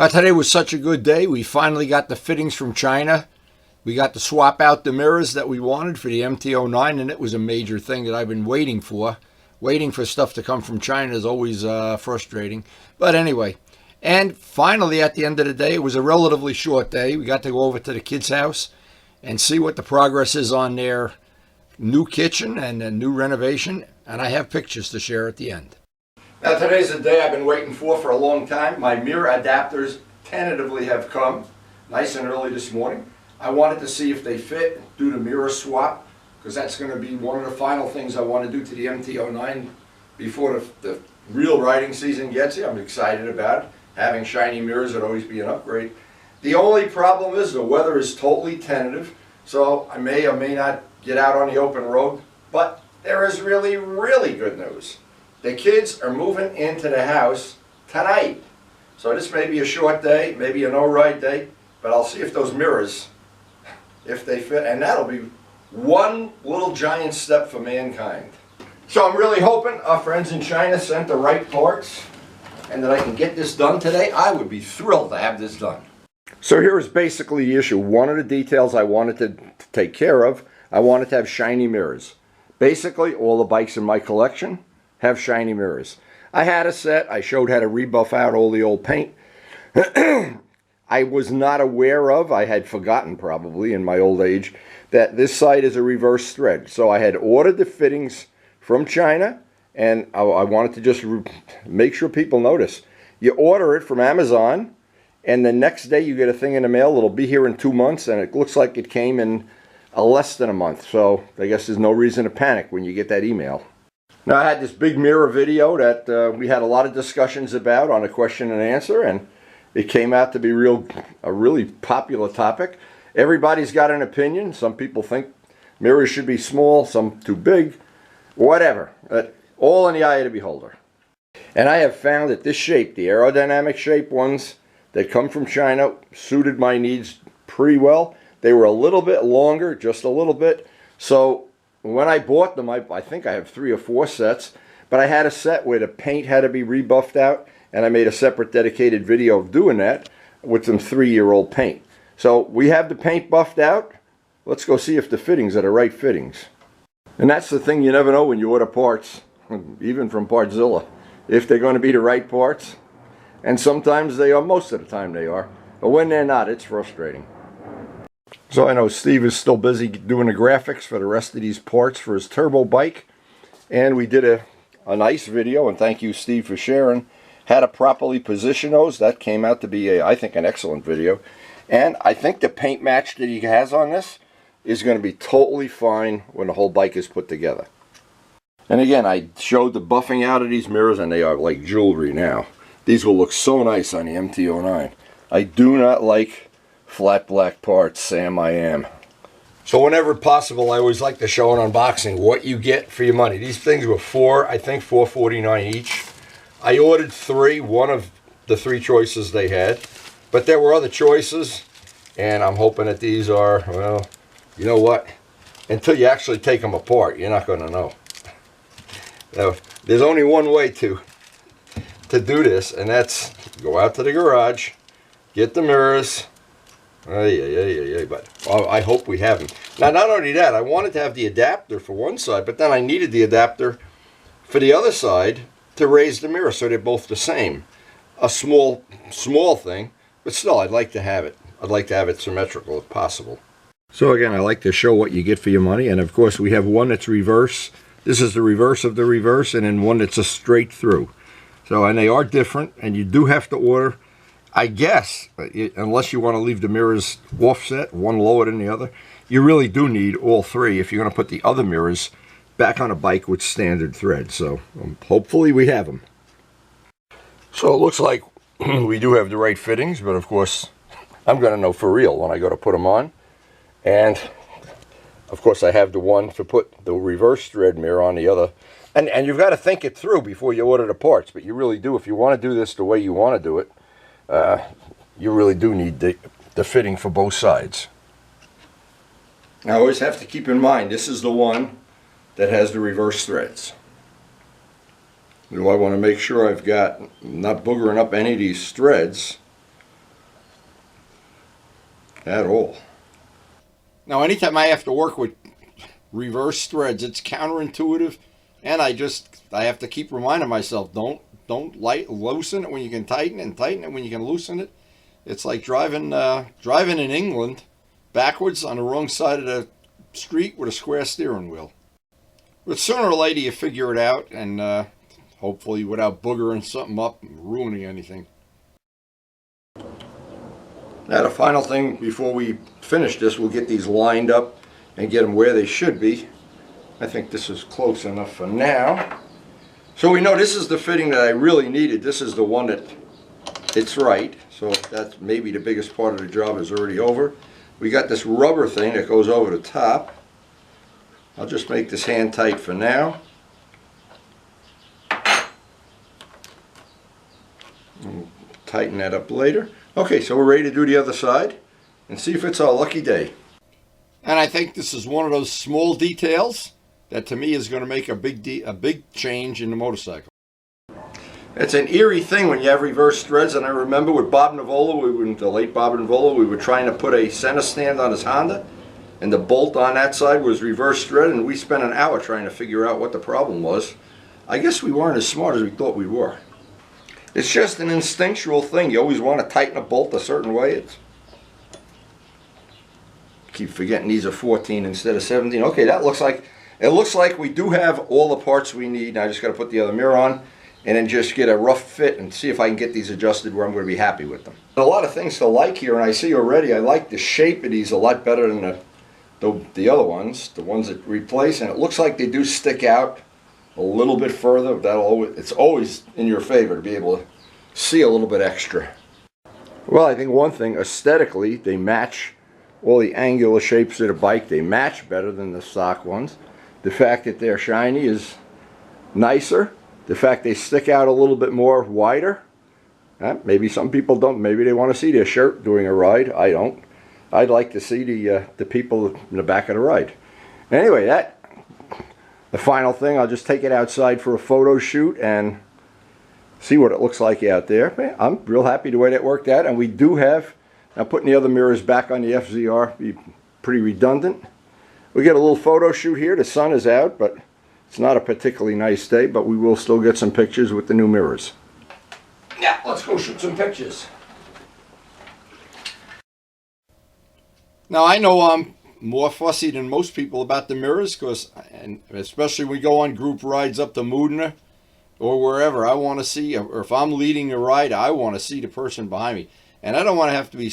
Today was such a good day. We finally got the fittings from China. We got to swap out the mirrors that we wanted for the MT09, and it was a major thing that I've been waiting for. Waiting for stuff to come from China is always frustrating. But anyway, and finally at the end of the day, it was a relatively short day. We got to go over to the kids' house and see what the progress is on their new kitchen and a new renovation. And I have pictures to share at the end. Now today's the day I've been waiting for a long time. My mirror adapters tentatively have come, nice and early this morning. I wanted to see if they fit, do the mirror swap, because that's going to be one of the final things I want to do to the MT09 before the real riding season gets here. I'm excited about it. Having shiny mirrors would always be an upgrade. The only problem is the weather is totally tentative, so I may or may not get out on the open road, but there is really, really good news. The kids are moving into the house tonight. So this may be a short day, maybe a no-ride day, but I'll see if those mirrors, if they fit, and that'll be one little giant step for mankind. So I'm really hoping our friends in China sent the right parts and that I can get this done today. I would be thrilled to have this done. So here is basically the issue. One of the details I wanted to take care of, I wanted to have shiny mirrors. Basically, all the bikes in my collection have shiny mirrors. I had a set. I showed how to rebuff out all the old paint. I was not aware of, I had forgotten probably in my old age, that this side is a reverse thread. So I had ordered the fittings from China, and I wanted to just make sure people notice. You order it from Amazon, and the next day you get a thing in the mail. It'll be here in 2 months, and it looks like it came in less than a month. So I guess there's no reason to panic when you get that email. Now I had this big mirror video that we had a lot of discussions about on a question and answer, and it came out to be a really popular topic. Everybody's got an opinion. Some people think mirrors should be small, some too big, whatever. All in the eye of the beholder. And I have found that this shape, the aerodynamic shape ones that come from China, suited my needs pretty well. They were a little bit longer, just a little bit. So when I bought them, I think I have 3 or 4 sets, but I had a set where the paint had to be rebuffed out, and I made a separate dedicated video of doing that with some 3-year-old paint. So we have the paint buffed out. Let's go see if the fittings are the right fittings. And that's the thing, you never know when you order parts, even from Partzilla, if they're going to be the right parts. And sometimes they are, most of the time they are. But when they're not, it's frustrating. So I know Steve is still busy doing the graphics for the rest of these parts for his turbo bike. And we did a nice video, and thank you, Steve, for sharing. How to properly position those. That came out to be, I think, an excellent video. And I think the paint match that he has on this is going to be totally fine when the whole bike is put together. And again, I showed the buffing out of these mirrors, and they are like jewelry now. These will look so nice on the MT09. I do not like flat black parts, Sam, I am. So whenever possible, I always like to show an unboxing, what you get for your money. These things were $4.49 each. I ordered 3, one of the 3 choices they had, but there were other choices, and I'm hoping that these are, well, you know what? Until you actually take them apart, you're not going to know. Now, there's only one way to do this, and that's go out to the garage, get the mirrors. But I hope we have them. Now, not only that, I wanted to have the adapter for one side, but then I needed the adapter for the other side to raise the mirror so they're both the same. A small thing, but still, I'd like to have it. I'd like to have it symmetrical if possible. So again, I like to show what you get for your money, and of course we have one that's reverse. This is the reverse of the reverse, and then one that's a straight through. So, and they are different, and you do have to order, I guess, unless you want to leave the mirrors offset, one lower than the other, you really do need all 3 if you're going to put the other mirrors back on a bike with standard thread. So hopefully we have them. So it looks like we do have the right fittings, but of course I'm going to know for real when I go to put them on. And of course I have the one to put the reverse thread mirror on the other. And you've got to think it through before you order the parts, but you really do. If you want to do this the way you want to do it, you really do need the fitting for both sides. Now, I always have to keep in mind, this is the one that has the reverse threads. I want to make sure I've got, not boogering up any of these threads at all. Now, anytime I have to work with reverse threads, it's counterintuitive, and I have to keep reminding myself, don't loosen it when you can tighten it, and tighten it when you can loosen it. It's like driving in England backwards on the wrong side of the street with a square steering wheel. But sooner or later you figure it out, and hopefully without boogering something up and ruining anything. Now the final thing before we finish this, we'll get these lined up and get them where they should be. I think this is close enough for now. So we know this is the fitting that I really needed. This is the one that it's right. So that's maybe the biggest part of the job is already over. We got this rubber thing that goes over the top. I'll just make this hand tight for now. And tighten that up later. Okay, so we're ready to do the other side and see if it's our lucky day. And I think this is one of those small details that to me is going to make a big change in the motorcycle. It's an eerie thing when you have reverse threads, and I remember with Bob Nivola, the late Bob Nivola, we were trying to put a center stand on his Honda, and the bolt on that side was reverse thread, and we spent an hour trying to figure out what the problem was. I guess we weren't as smart as we thought we were. It's just an instinctual thing. You always want to tighten a bolt a certain way. Keep forgetting these are 14 instead of 17. Okay, it looks like we do have all the parts we need. Now I just got to put the other mirror on and then just get a rough fit and see if I can get these adjusted where I'm going to be happy with them. A lot of things to like here, and I see already I like the shape of these a lot better than the other ones, the ones that replace, and it looks like they do stick out a little bit further. It's always in your favor to be able to see a little bit extra. Well, I think one thing, aesthetically, they match all the angular shapes of the bike. They match better than the stock ones. The fact that they're shiny is nicer. The fact they stick out a little bit more wider. Maybe some people don't. Maybe they want to see their shirt doing a ride. I don't. I'd like to see the people in the back of the ride. Anyway, the final thing, I'll just take it outside for a photo shoot and see what it looks like out there. Man, I'm real happy the way that worked out. And we do have, now putting the other mirrors back on the FZR, be pretty redundant. We get a little photo shoot here. The sun is out, but it's not a particularly nice day, but we will still get some pictures with the new mirrors. Yeah, let's go shoot some pictures. Now I know I'm more fussy than most people about the mirrors, and especially when we go on group rides up to Modena or wherever, I want to see, or if I'm leading a ride, I want to see the person behind me. And I don't want to have to be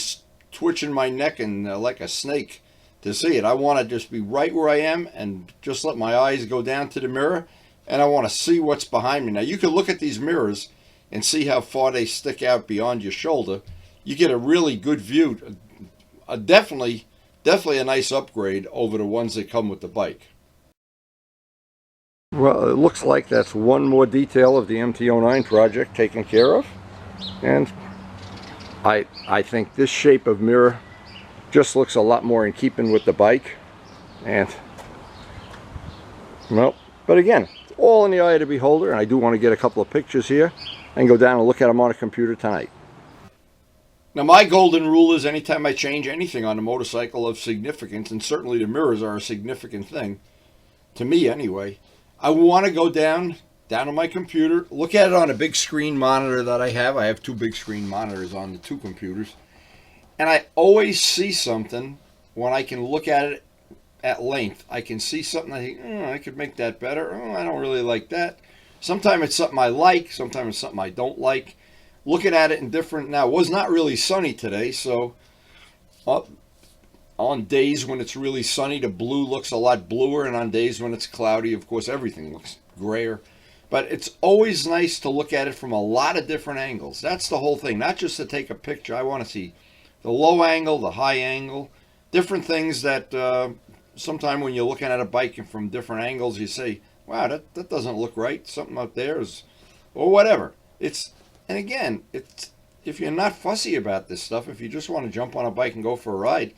twitching my neck and like a snake to see it. I want to just be right where I am and just let my eyes go down to the mirror, and I want to see what's behind me. Now you can look at these mirrors and see how far they stick out beyond your shoulder. You get a really good view. Definitely a nice upgrade over the ones that come with the bike. Well, it looks like that's one more detail of the MT09 project taken care of, and I think this shape of mirror just looks a lot more in keeping with the bike. And well, but again, it's all in the eye of the beholder, and I do want to get a couple of pictures here and go down and look at them on a computer tonight. Now my golden rule is anytime I change anything on a motorcycle of significance, and certainly the mirrors are a significant thing, to me anyway, I want to go down on my computer, look at it on a big screen monitor that I have. I have two big screen monitors on the two computers, and I always see something when I can look at it at length. I can see something, I think, I could make that better. I don't really like that. Sometimes it's something I like, sometimes it's something I don't like. Looking at it in different, now it was not really sunny today, so on days when it's really sunny, the blue looks a lot bluer, and on days when it's cloudy, of course, everything looks grayer. But it's always nice to look at it from a lot of different angles. That's the whole thing, not just to take a picture. I want to see the low angle, the high angle, different things that sometime when you're looking at a bike and from different angles, you say, wow, that doesn't look right. Something up there is, or whatever. And again, if you're not fussy about this stuff, if you just want to jump on a bike and go for a ride,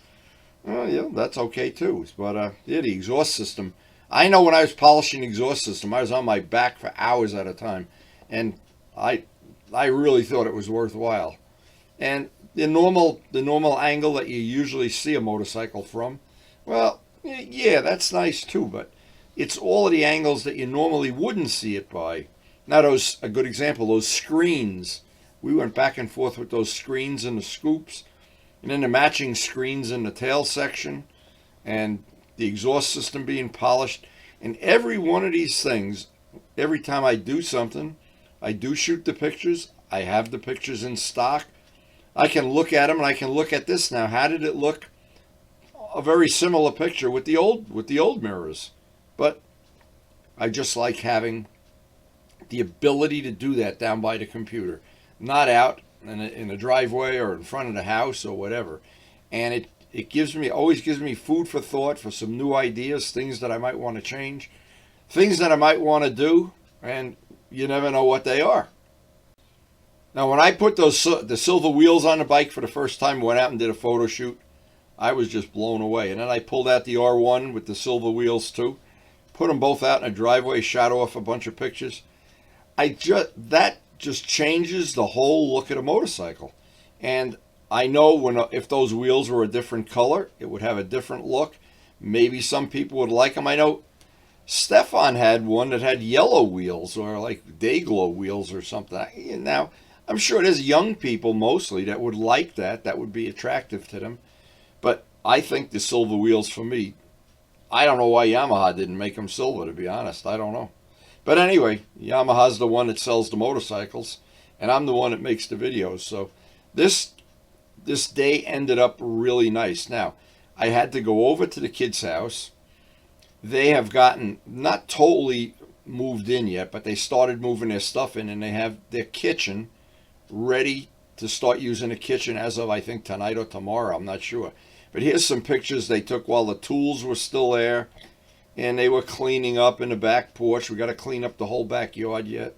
well, yeah, that's okay too. But yeah, the exhaust system. I know when I was polishing the exhaust system, I was on my back for hours at a time, and I really thought it was worthwhile. And the normal angle that you usually see a motorcycle from, well, yeah, that's nice too, but it's all of the angles that you normally wouldn't see it by. Now, a good example, those screens. We went back and forth with those screens in the scoops, and then the matching screens in the tail section, and the exhaust system being polished. And every one of these things, every time I do something, I do shoot the pictures. I have the pictures in stock. I can look at them, and I can look at this now. How did it look? A very similar picture with the old mirrors. But I just like having the ability to do that down by the computer, not out in a driveway or in front of the house or whatever. And it always gives me food for thought for some new ideas, things that I might want to change, things that I might want to do, and you never know what they are. Now, when I put the silver wheels on the bike for the first time, went out and did a photo shoot, I was just blown away. And then I pulled out the R1 with the silver wheels too, put them both out in a driveway, shot off a bunch of pictures. That just changes the whole look at a motorcycle. And I know if those wheels were a different color, it would have a different look. Maybe some people would like them. I know Stefan had one that had yellow wheels or like day glow wheels or something. Now, I'm sure there's young people mostly that would like that. That would be attractive to them. But I think the silver wheels for me, I don't know why Yamaha didn't make them silver, to be honest. I don't know. But anyway, Yamaha's the one that sells the motorcycles, and I'm the one that makes the videos. So this day ended up really nice. Now, I had to go over to the kids' house. They have gotten, not totally moved in yet, but they started moving their stuff in, and they have their kitchen ready to start using the kitchen as of, I think, tonight or tomorrow. I'm not sure. But here's some pictures they took while the tools were still there, and they were cleaning up in the back porch. We got to clean up the whole backyard yet.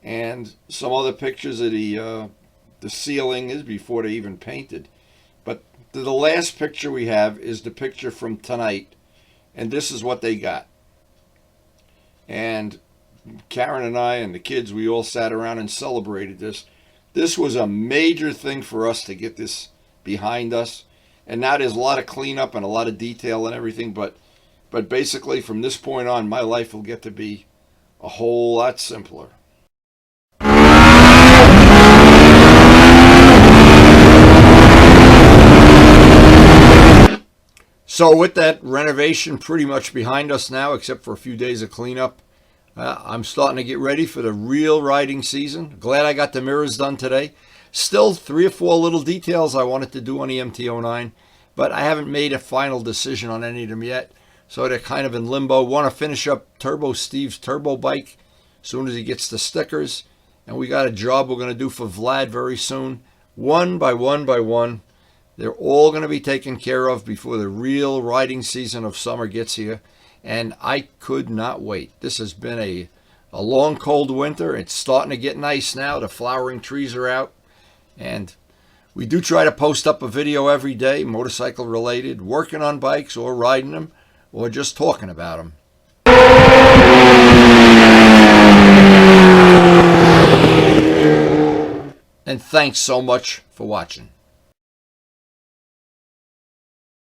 And some other pictures of the ceiling is before they even painted. But the last picture we have is the picture from tonight, and this is what they got. And Karen and I and the kids, we all sat around and celebrated this. This was a major thing for us to get this behind us. And now there's a lot of cleanup and a lot of detail and everything, but basically from this point on, my life will get to be a whole lot simpler. So with that renovation pretty much behind us now, except for a few days of cleanup, I'm starting to get ready for the real riding season. Glad I got the mirrors done today. Still 3 or 4 little details I wanted to do on the MT09, but I haven't made a final decision on any of them yet. So they're kind of in limbo. Want to finish up Turbo Steve's turbo bike as soon as he gets the stickers. And we got a job we're going to do for Vlad very soon. One by one by one. They're all going to be taken care of before the real riding season of summer gets here. And I could not wait. This has been a long, cold winter. It's starting to get nice now. The flowering trees are out. And we do try to post up a video every day, motorcycle related, working on bikes or riding them or just talking about them. And thanks so much for watching.